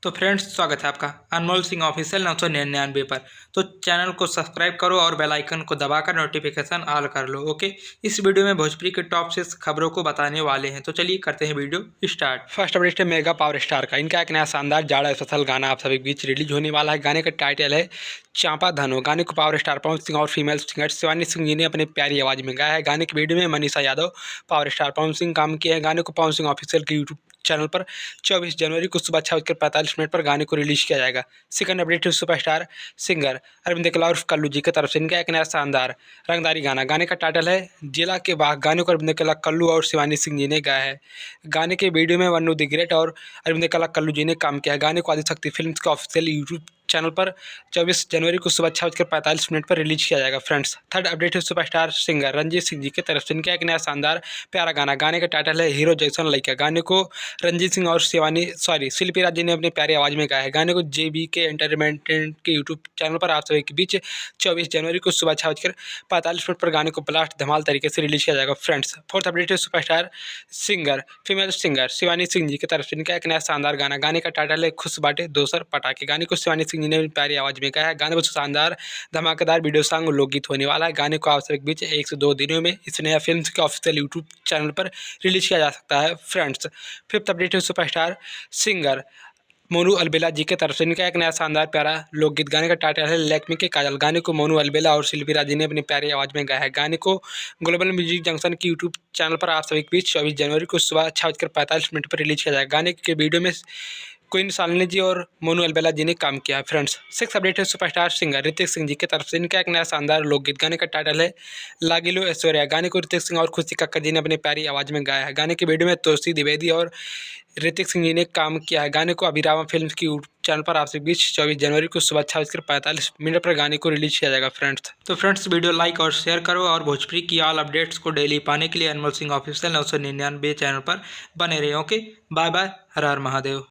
तो फ्रेंड्स, स्वागत है आपका अनमोल सिंह ऑफिशियल 999 पर। तो चैनल को सब्सक्राइब करो और बेल आइकन को दबाकर नोटिफिकेशन ऑल कर लो। ओके, इस वीडियो में भोजपुरी के टॉप 6 खबरों को बताने वाले हैं। तो चलिए करते हैं वीडियो स्टार्ट। फर्स्ट अपडेट है मेगा पावर स्टार का। इनका एक नया शानदार जाड़ा स्पेशल गाना आप सभी के बीच रिलीज होने वाला है। गाने का टाइटल है चांपा धनो। गाने को पावर स्टार पवन सिंह और फीमेल सिंगर शिवानी सिंह जी ने अपनी प्यारी आवाज़ में गाया है। गाने की वीडियो में मनीषा यादव, पावर स्टार पवन सिंह काम किए हैं। गाने को पवन सिंह ऑफिशियल के यूट्यूब चैनल पर 24 जनवरी को सुबह 6:45 पर गाने को रिलीज किया जाएगा। सेकंड अपडेट है सुपरस्टार सिंगर अरविंद कला उर्फ कल्लू जी की तरफ से इनका एक नया शानदार रंगदारी गाना। गाने का टाइटल है जिला के बाग। गाने को अरविंद कला कल्लू और शिवानी सिंह जी ने गाया है। गाने के वीडियो में वन्नू द ग्रेट और अरविंद कला कल्लू जी ने काम किया है। गाने को आदिशक्ति फिल्म के ऑफिशियल यूट्यूब चैनल पर 24 जनवरी को सुबह 6:45 पर रिलीज किया जाएगा। फ्रेंड्स, थर्ड अपडेट है सुपरस्टार सिंगर रंजीत सिंह जी की तरफ से इनका एक नया शानदार प्यारा गाना। गाने का टाइटल है हीरो जैसन लइका। गाने को रंजीत सिंह और शिल्पी राज जी ने अपनी प्यारी आवाज़ में गाया है। गाने को JB के एंटरटेनमेंट के यूट्यूब चैनल पर आप सभी के बीच 24 जनवरी को सुबह 6:45 पर गाने को ब्लास्ट धमाल तरीके से रिलीज किया जाएगा। फ्रेंड्स, फोर्थ अपडेट है superstar singer female singer Shivani Singh ji की तरफ से इनका एक नया शानदार गाना। गाने का टाइटल है खुश बाटे दोसर पटाखे। गाने को शिवानी सिंह जी ने प्यारी आवाज़ में गाया है। गाने में शानदार धमाकेदार वीडियो सॉन्ग लोकगीत होने वाला है। गाने को आप सभी के बीच 1 से 2 दिनों में इस नया फिल्म के ऑफिशियल यूट्यूब चैनल पर रिलीज किया जा सकता है। फ्रेंड्स, फिफ्थ अपडेट है सुपरस्टार सिंगर मोनू अलबेला जी की तरफ से इनका एक नया शानदार प्यारा लोकगीत। गाने का टाइटल है लैक्मी के काजल। गाने को मोनू अलबेला और शिल्पी राज जी ने अपनी प्यारी आवाज़ में गाया है। गाने को ग्लोबल म्यूजिक जंक्शन की यूट्यूब चैनल पर आप सभी के बीच 24 जनवरी को सुबह 6:45 पर रिलीज किया जाएगा। गाने के वीडियो में क्वीन शालिनी जी और मोनू अलबेला जी ने काम किया है। फ्रेंड्स, सिक्स अपडेट है सुपरस्टार सिंगर ऋतिक सिंह जी की तरफ से इनका एक नया शानदार लोकगीत। गाने का टाइटल है लागिलो ऐश्वर्या। गाने को ऋतिक सिंह और खुशी कक्कर जी ने अपनी प्यारी आवाज़ में गाया है। गाने के वीडियो में तुलसी द्विवेदी और ऋतिक सिंह जी ने काम किया है। गाने को अभिरामा फिल्म की यूट्यूब चैनल पर आपसे बीच 24 जनवरी को सुबह 6:45 पर गाने को रिलीज किया जाएगा। फ्रेंड्स, वीडियो लाइक और शेयर करो और भोजपुरी की ऑल अपडेट्स को डेली पाने के लिए अनमोल सिंह ऑफिशियल 999 चैनल पर बने रहे। ओके, बाय बाय, हर हर महादेव।